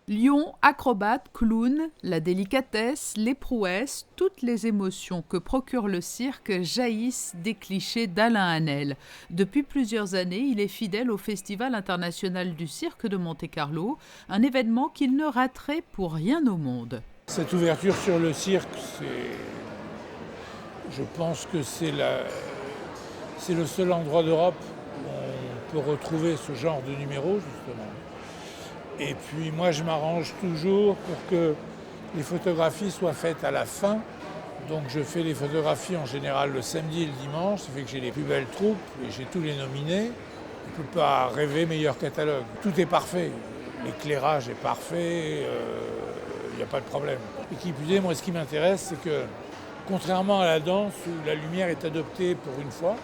Lion, acrobate, clown, la délicatesse, les prouesses, toutes les émotions que procure le cirque jaillissent des clichés d'Alain Hanel. Depuis plusieurs années, il est fidèle au Festival international du cirque de Monte-Carlo, un événement qu'il ne raterait pour rien au monde. Cette ouverture sur le cirque, je pense que c'est le seul endroit d'Europe où on peut retrouver ce genre de numéro, justement. Et puis moi, je m'arrange toujours pour que les photographies soient faites à la fin. Donc je fais les photographies en général le samedi et le dimanche, ça fait que j'ai les plus belles troupes et j'ai tous les nominés. On ne peut pas rêver meilleur catalogue. Tout est parfait, l'éclairage est parfait, il n'y a pas de problème. Et qui plus est, moi ce qui m'intéresse, c'est que contrairement à la danse où la lumière est adoptée pour une fois,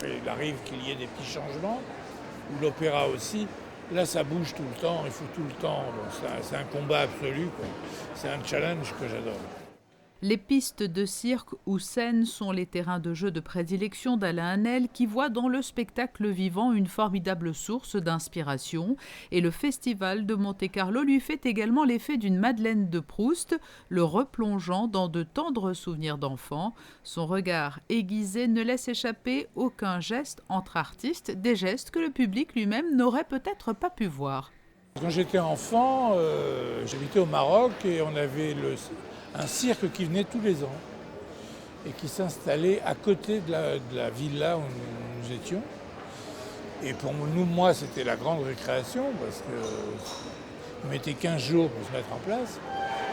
il arrive qu'il y ait des petits changements, ou l'opéra aussi, là ça bouge tout le temps, il faut tout le temps, donc c'est un combat absolu, quoi. C'est un challenge que j'adore. Les pistes de cirque ou scènes sont les terrains de jeu de prédilection d'Alain Hanel qui voit dans le spectacle vivant une formidable source d'inspiration et le Festival de Monte-Carlo lui fait également l'effet d'une Madeleine de Proust, le replongeant dans de tendres souvenirs d'enfants. Son regard aiguisé ne laisse échapper aucun geste entre artistes, des gestes que le public lui-même n'aurait peut-être pas pu voir. Quand j'étais enfant, j'habitais au Maroc et on avait un cirque qui venait tous les ans et qui s'installait à côté de la villa où nous étions. Et pour nous, moi, c'était la grande récréation parce qu'on mettait 15 jours pour se mettre en place.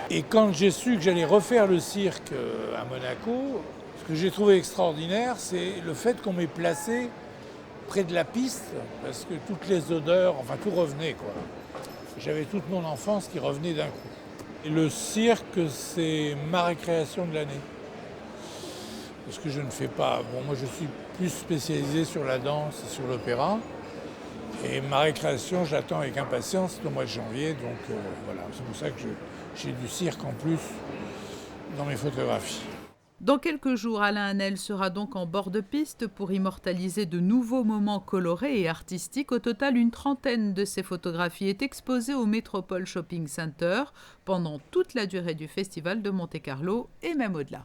Et quand j'ai su que j'allais refaire le cirque à Monaco, ce que j'ai trouvé extraordinaire, c'est le fait qu'on m'ait placé près de la piste parce que toutes les odeurs, enfin tout revenait, quoi. J'avais toute mon enfance qui revenait d'un coup. Et le cirque, c'est ma récréation de l'année. Parce que je ne fais pas... Bon, moi, je suis plus spécialisé sur la danse et sur l'opéra. Et ma récréation, j'attends avec impatience le mois de janvier. Donc voilà, c'est pour ça que j'ai du cirque en plus dans mes photographies. Dans quelques jours, Alain Hanel sera donc en bord de piste pour immortaliser de nouveaux moments colorés et artistiques. Au total, une trentaine de ses photographies est exposée au Métropole Shopping Center pendant toute la durée du Festival de Monte-Carlo et même au-delà.